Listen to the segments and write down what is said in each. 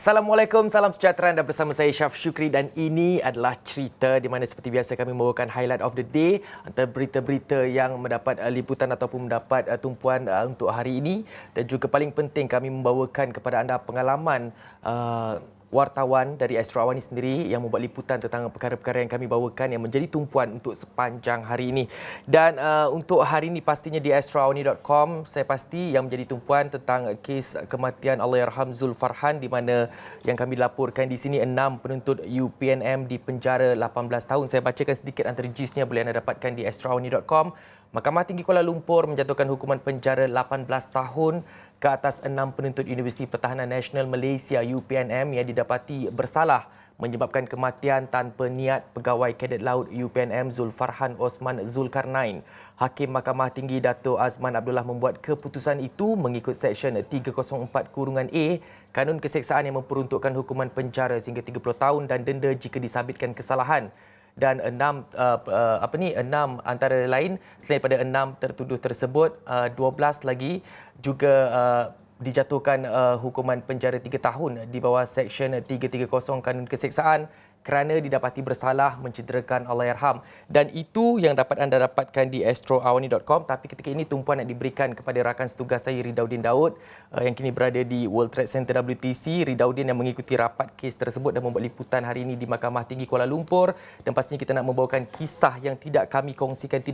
Assalamualaikum, salam sejahtera, anda bersama saya Syaf Syukri dan ini adalah cerita di mana seperti biasa kami membawakan highlight of the day antara berita-berita yang mendapat liputan ataupun mendapat tumpuan untuk hari ini, dan juga paling penting kami membawakan kepada anda pengalaman wartawan dari Astro Awani sendiri yang membuat liputan tentang perkara-perkara yang kami bawakan yang menjadi tumpuan untuk sepanjang hari ini. Dan untuk hari ini pastinya di astroawani.com saya pasti yang menjadi tumpuan tentang kes kematian Allahyarham Zul Farhan, di mana yang kami laporkan di sini 6 penuntut UPNM di penjara 18 tahun. Saya bacakan sedikit antara gistnya, boleh anda dapatkan di astroawani.com. Mahkamah Tinggi Kuala Lumpur menjatuhkan hukuman penjara 18 tahun ke atas 6 penuntut Universiti Pertahanan Nasional Malaysia UPNM yang didapati bersalah menyebabkan kematian tanpa niat pegawai kadet laut UPNM Zul Farhan Osman Zulkarnain. Hakim Mahkamah Tinggi Dato' Azman Abdullah membuat keputusan itu mengikut Seksyen 304(a) Kanun Keseksaan yang memperuntukkan hukuman penjara sehingga 30 tahun dan denda jika disabitkan kesalahan. Dan 6 antara lain, selain daripada 6 tertuduh tersebut, 12 lagi juga dijatuhkan hukuman penjara 3 tahun di bawah Seksyen 330 Kanun Keseksaan kerana didapati bersalah mencederakan Allahyarham. Dan itu yang dapat anda dapatkan di astroawani.com. Tapi ketika ini tumpuan nak diberikan kepada rakan setugas saya Ridauddin Daud yang kini berada di World Trade Center WTC. Ridauddin yang mengikuti rapat kes tersebut dan membuat liputan hari ini di Mahkamah Tinggi Kuala Lumpur. Dan pastinya kita nak membawakan kisah yang tidak kami kongsikan,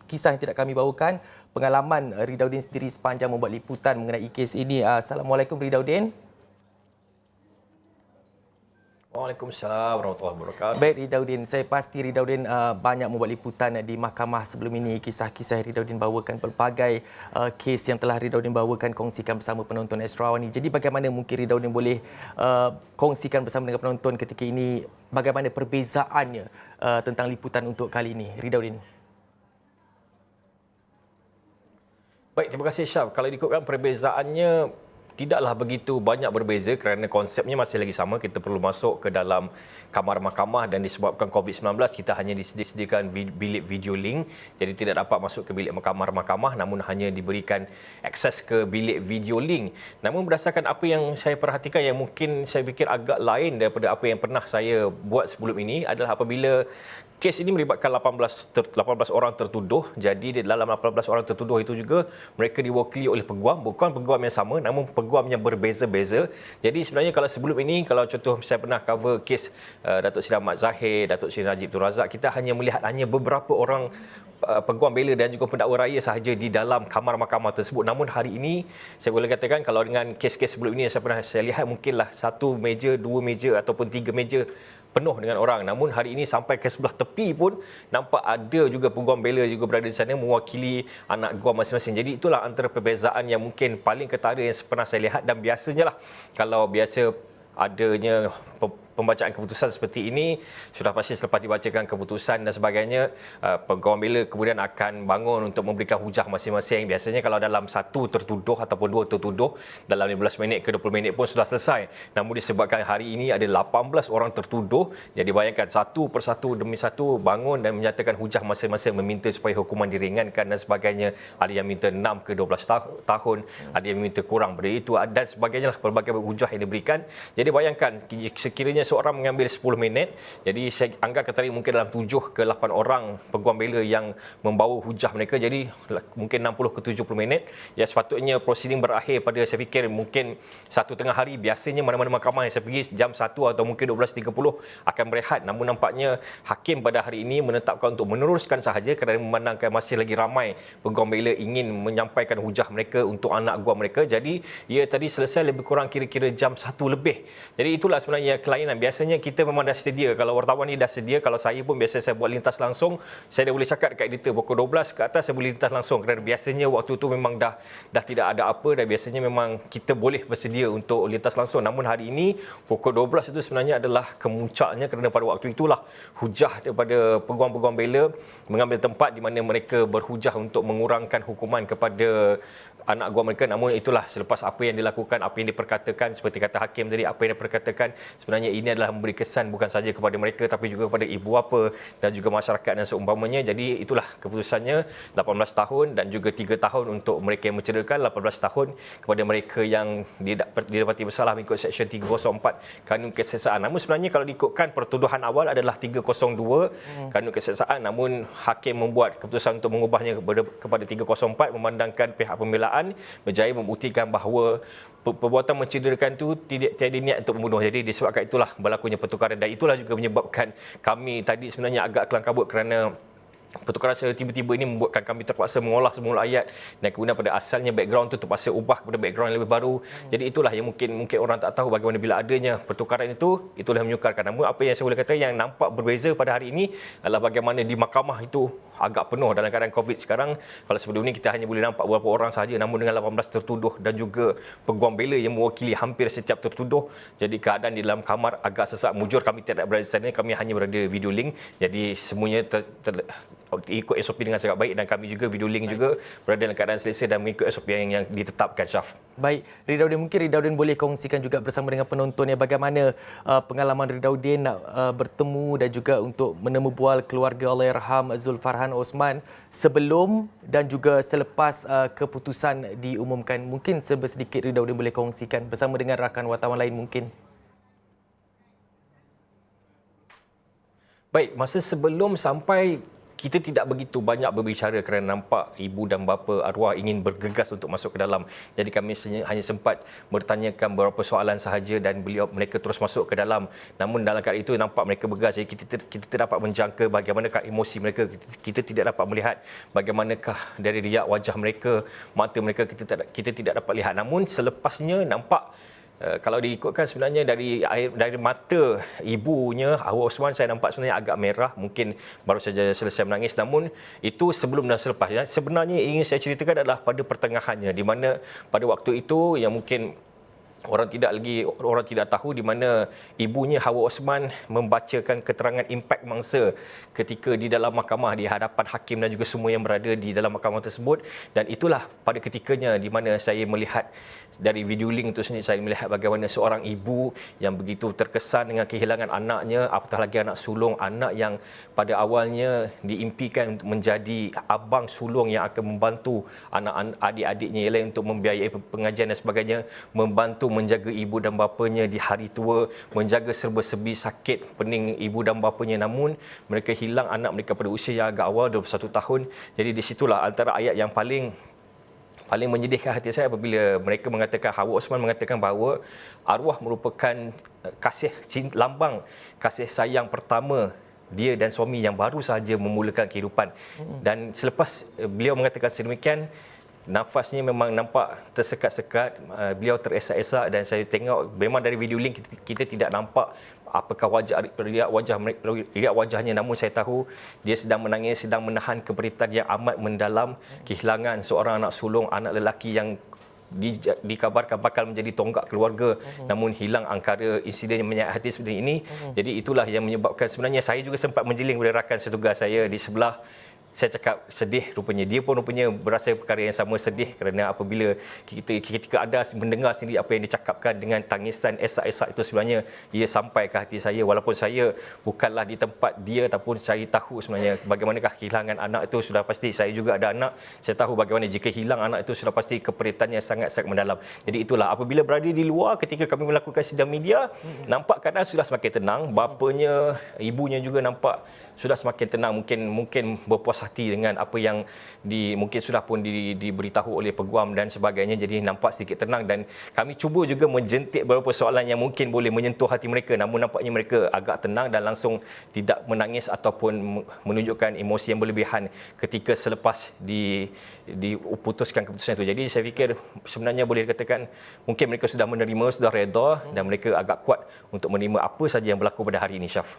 kisah yang tidak kami bawakan, pengalaman Ridauddin sendiri sepanjang membuat liputan mengenai kes ini. Assalamualaikum Ridauddin. Waalaikumsalam warahmatullahi wabarakatuh. Baik Ridauddin, saya pasti Ridauddin banyak membuat liputan di mahkamah sebelum ini. Kisah-kisah Ridauddin bawakan, pelbagai kes yang telah Ridauddin bawakan, kongsikan bersama penonton Astro Awani. Jadi bagaimana mungkin Ridauddin boleh kongsikan bersama dengan penonton ketika ini bagaimana perbezaannya tentang liputan untuk kali ini, Ridauddin? Baik, terima kasih Syaf. Kalau diikutkan perbezaannya tidaklah begitu banyak berbeza kerana konsepnya masih lagi sama. Kita perlu masuk ke dalam kamar mahkamah dan disebabkan COVID-19 kita hanya disediakan bilik video link. Jadi tidak dapat masuk ke bilik kamar mahkamah, namun hanya diberikan akses ke bilik video link. Namun berdasarkan apa yang saya perhatikan yang mungkin saya fikir agak lain daripada apa yang pernah saya buat sebelum ini adalah apabila kes ini melibatkan 18 orang tertuduh. Jadi di dalam 18 orang tertuduh itu juga mereka diwakili oleh peguam, bukan peguam yang sama namun peguam yang berbeza-beza. Jadi sebenarnya kalau sebelum ini, kalau contoh saya pernah cover kes Datuk Seri Ahmad Zahir, Datuk Seri Najib Tun Razak, kita hanya melihat beberapa orang peguam bela dan juga pendakwa raya sahaja di dalam kamar mahkamah tersebut. Namun hari ini saya boleh katakan kalau dengan kes-kes sebelum ini saya lihat mungkinlah 1 meja, 2 meja ataupun 3 meja penuh dengan orang. Namun hari ini sampai ke sebelah tepi pun nampak ada juga peguam bela juga berada di sana mewakili anak guam masing-masing. Jadi itulah antara perbezaan yang mungkin paling ketara yang pernah saya lihat. Dan biasanya lah kalau biasa adanya pembacaan keputusan seperti ini, sudah pasti selepas dibacakan keputusan dan sebagainya, peguam bela kemudian akan bangun untuk memberikan hujah masing-masing. Biasanya kalau dalam 1 tertuduh ataupun 2 tertuduh, dalam 15 minit ke 20 minit pun sudah selesai. Namun disebabkan hari ini ada 18 orang tertuduh, jadi bayangkan satu persatu demi satu bangun dan menyatakan hujah masing-masing, meminta supaya hukuman diringankan dan sebagainya. Ada yang minta 6 ke 12 tahun, ada yang minta kurang dari itu dan sebagainya lah, pelbagai hujah yang diberikan. Jadi bayangkan sekiranya seorang mengambil 10 minit, jadi saya anggarkan tadi mungkin dalam 7 ke 8 orang peguam bela yang membawa hujah mereka, jadi mungkin 60 ke 70 minit. Ya sepatutnya prosiding berakhir pada, saya fikir mungkin 1 tengah hari. Biasanya mana-mana mahkamah yang saya pergi jam 1 atau mungkin 12.30 akan berehat. Namun nampaknya hakim pada hari ini menetapkan untuk meneruskan sahaja kerana memandangkan masih lagi ramai peguam bela ingin menyampaikan hujah mereka untuk anak guam mereka. Jadi ia tadi selesai lebih kurang kira-kira jam 1 lebih. Jadi itulah sebenarnya kelainan. Biasanya kita memang dah sedia, kalau wartawan ni dah sedia, kalau saya pun biasa saya buat lintas langsung, saya dah boleh cakap dekat editor pukul 12 ke atas saya boleh lintas langsung kerana biasanya waktu tu memang dah tidak ada apa dan biasanya memang kita boleh bersedia untuk lintas langsung. Namun hari ini pukul 12 itu sebenarnya adalah kemuncaknya kerana pada waktu itulah hujah daripada peguam-peguam bela mengambil tempat di mana mereka berhujah untuk mengurangkan hukuman kepada anak guam mereka. Namun itulah selepas apa yang dilakukan, apa yang diperkatakan, seperti kata hakim tadi, apa yang diperkatakan sebenarnya ini ini adalah memberi kesan bukan saja kepada mereka tapi juga kepada ibu bapa dan juga masyarakat dan seumpamanya. Jadi itulah keputusannya, 18 tahun dan juga 3 tahun untuk mereka yang mencederakan, 18 tahun kepada mereka yang didapati bersalah mengikut Seksyen 304 Kanun Keseksaan. Namun sebenarnya kalau diikutkan pertuduhan awal adalah 302 Kanun Keseksaan, namun hakim membuat keputusan untuk mengubahnya kepada 304 memandangkan pihak pembelaan berjaya membuktikan bahawa perbuatan mencederakan itu tiada niat untuk membunuh. Jadi disebabkan itulah berlakunya pertukaran dan itulah juga menyebabkan kami tadi sebenarnya agak kelang kabut kerana pertukaran secara tiba-tiba ini membuatkan kami terpaksa mengolah semula ayat dan kemudian pada asalnya background itu terpaksa ubah kepada background yang lebih baru. Jadi itulah yang mungkin orang tak tahu bagaimana bila adanya pertukaran itu, itulah yang menyukarkan. Namun apa yang saya boleh kata yang nampak berbeza pada hari ini adalah bagaimana di mahkamah itu agak penuh dalam keadaan COVID sekarang. Kalau sebelum ini kita hanya boleh nampak beberapa orang sahaja, namun dengan 18 tertuduh dan juga peguam bela yang mewakili hampir setiap tertuduh, jadi keadaan di dalam kamar agak sesak. Mujur kami tidak berada di sana, kami hanya berada video link. Jadi semuanya ikut SOP dengan sangat baik dan kami juga video link juga berada dalam keadaan selesa dan mengikut SOP yang ditetapkan, Syaf. Baik, Ridauddin, mungkin Ridauddin boleh kongsikan juga bersama dengan penonton bagaimana pengalaman Ridauddin nak bertemu dan juga untuk menemu bual keluarga Allahyarham Zulfarhan Osman sebelum dan juga selepas keputusan diumumkan. Mungkin sedikit Ridauddin boleh kongsikan bersama dengan rakan wartawan lain mungkin. Baik, masa sebelum sampai kita tidak begitu banyak berbicara kerana nampak ibu dan bapa arwah ingin bergegas untuk masuk ke dalam. Jadi kami hanya sempat bertanyakan beberapa soalan sahaja dan mereka terus masuk ke dalam. Namun dalam keadaan itu nampak mereka bergegas. Jadi kita tidak dapat menjangka bagaimanakah emosi mereka. Kita tidak dapat melihat bagaimanakah dari riak wajah mereka, mata mereka kita tidak dapat lihat. Namun selepasnya nampak kalau diikutkan sebenarnya dari mata ibunya Hawa Osman, saya nampak sebenarnya agak merah, mungkin baru saja selesai menangis. Namun itu sebelum dan selepas. Sebenarnya ingin saya ceritakan adalah pada pertengahannya, di mana pada waktu itu yang mungkin orang tidak tahu di mana ibunya Hawa Osman membacakan keterangan impak mangsa ketika di dalam mahkamah di hadapan hakim dan juga semua yang berada di dalam mahkamah tersebut. Dan itulah pada ketikanya di mana saya melihat dari video link itu sendiri, saya melihat bagaimana seorang ibu yang begitu terkesan dengan kehilangan anaknya, apatah lagi anak sulung, anak yang pada awalnya diimpikan untuk menjadi abang sulung yang akan membantu adik-adiknya ialah untuk membiayai pengajian dan sebagainya, membantu menjaga ibu dan bapanya di hari tua, menjaga serba-serbi sakit pening ibu dan bapanya. Namun mereka hilang anak mereka pada usia yang agak awal, 21 tahun. Jadi di situlah antara ayat yang paling menyedihkan hati saya apabila mereka mengatakan, Hawa Osman mengatakan bahawa arwah merupakan lambang kasih sayang pertama dia dan suami yang baru sahaja memulakan kehidupan. Dan selepas beliau mengatakan sedemikian, nafasnya memang nampak tersekat-sekat, beliau teresak-esak dan saya tengok memang dari video link kita tidak nampak apakah riak wajahnya, namun saya tahu dia sedang menangis, sedang menahan keberitaan yang amat mendalam, kehilangan seorang anak sulung, anak lelaki yang dikabarkan bakal menjadi tonggak keluarga, namun hilang angkara insiden yang menyayat hati seperti ini. Jadi itulah yang menyebabkan sebenarnya saya juga sempat menjeling pada rakan setugas saya di sebelah. Saya cakap sedih, rupanya dia pun berasa perkara yang sama, sedih kerana apabila ketika anda mendengar sendiri apa yang dicakapkan dengan tangisan esak-esak itu, sebenarnya ia sampai ke hati saya. Walaupun saya bukanlah di tempat dia, ataupun saya tahu sebenarnya bagaimanakah kehilangan anak itu sudah pasti. Saya juga ada anak, saya tahu bagaimana jika hilang anak itu sudah pasti keperitannya sangat-sangat mendalam. Jadi itulah apabila berada di luar ketika kami melakukan sidang media, nampak keadaan sudah semakin tenang, bapanya, ibunya juga nampak sudah semakin tenang, mungkin berpuas hati dengan apa yang mungkin sudah pun diberitahu oleh peguam dan sebagainya. Jadi nampak sedikit tenang dan kami cuba juga menjentik beberapa soalan yang mungkin boleh menyentuh hati mereka, namun nampaknya mereka agak tenang dan langsung tidak menangis ataupun menunjukkan emosi yang berlebihan ketika selepas diputuskan keputusan itu. Jadi saya fikir sebenarnya boleh dikatakan mungkin mereka sudah menerima, sudah reda dan mereka agak kuat untuk menerima apa saja yang berlaku pada hari ini, Syaf.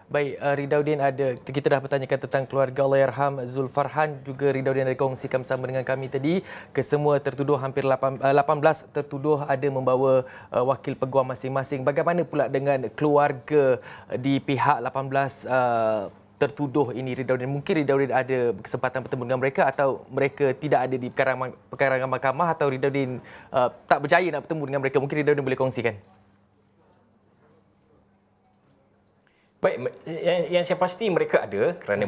Baik, Ridauddin, kita dah bertanyakan tentang keluarga Allahyarham Zulfarhan, juga Ridauddin ada kongsikan bersama dengan kami tadi. Kesemua tertuduh, hampir 18 tertuduh ada membawa wakil peguam masing-masing. Bagaimana pula dengan keluarga di pihak 18 tertuduh ini, Ridauddin? Mungkin Ridauddin ada kesempatan bertemu dengan mereka atau mereka tidak ada di perkarangan mahkamah, atau Ridauddin tak berjaya nak bertemu dengan mereka? Mungkin Ridauddin boleh kongsikan. Baik, yang saya pasti mereka ada kerana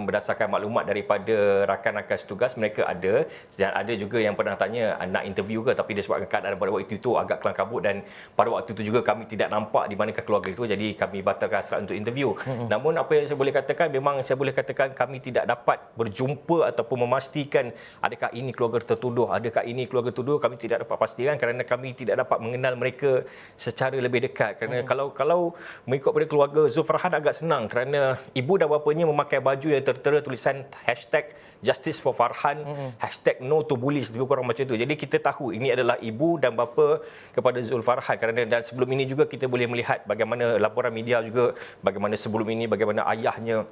berdasarkan maklumat daripada rakan-rakan setugas mereka ada, dan ada juga yang pernah tanya nak interview ke, tapi disebabkan keadaan pada waktu itu agak kelam kabut dan pada waktu itu juga kami tidak nampak di manakah keluarga itu, jadi kami batalkan hasrat untuk interview. Namun apa yang saya boleh katakan, memang saya boleh katakan kami tidak dapat berjumpa ataupun memastikan adakah ini keluarga tertuduh, adakah ini keluarga tertuduh, kami tidak dapat pastikan kerana kami tidak dapat mengenal mereka secara lebih dekat. Kerana kalau mengikut pada keluarga Farhan agak senang kerana ibu dan bapanya memakai baju yang tertera tulisan #Justice for Farhan, #No to Bullies, lebih kurang macam itu. Jadi kita tahu ini adalah ibu dan bapa kepada Zul Farhan kerana dan sebelum ini juga kita boleh melihat bagaimana laporan media juga, bagaimana sebelum ini bagaimana ayahnya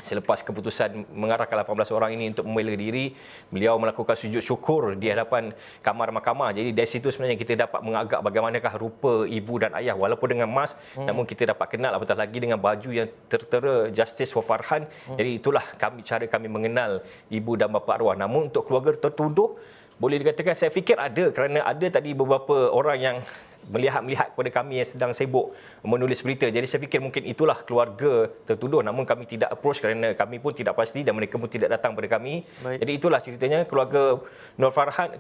selepas keputusan mengarahkan 18 orang ini untuk membela diri, beliau melakukan sujud syukur di hadapan kamar mahkamah. Jadi dari situ sebenarnya kita dapat mengagak bagaimanakah rupa ibu dan ayah walaupun dengan mask, namun kita dapat kenal apatah lagi dengan baju yang tertera Justice for Farhan. Jadi itulah cara kami mengenal ibu dan bapa arwah. Namun untuk keluarga tertuduh, boleh dikatakan saya fikir ada kerana ada tadi beberapa orang yang melihat kepada kami yang sedang sibuk menulis berita. Jadi saya fikir mungkin itulah keluarga tertuduh, namun kami tidak approach kerana kami pun tidak pasti dan mereka pun tidak datang pada kami. Baik. Jadi itulah ceritanya keluarga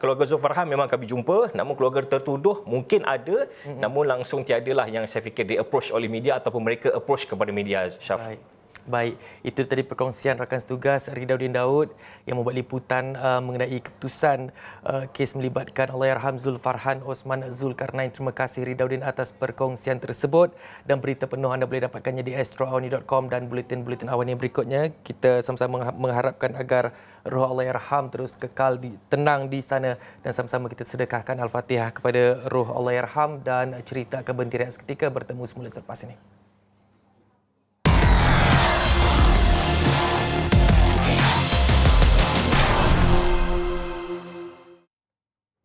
keluarga Zul Farhan memang kami jumpa, namun keluarga tertuduh mungkin ada, namun langsung tiadalah yang saya fikir di approach oleh media ataupun mereka approach kepada media, Syaf. Baik, itu tadi perkongsian rakan setugas Ridauddin Daud yang membuat liputan mengenai keputusan kes melibatkan Allahyarham Zul Farhan Osman Zulkarnain. Terima kasih Ridauddin atas perkongsian tersebut, dan berita penuh anda boleh dapatkannya di astroawani.com dan buletin-buletin awani berikutnya. Kita sama-sama mengharapkan agar roh Allahyarham terus kekal tenang di sana, dan sama-sama kita sedekahkan Al-Fatihah kepada roh Allahyarham dan cerita akan berhenti seketika. Bertemu semula selepas ini.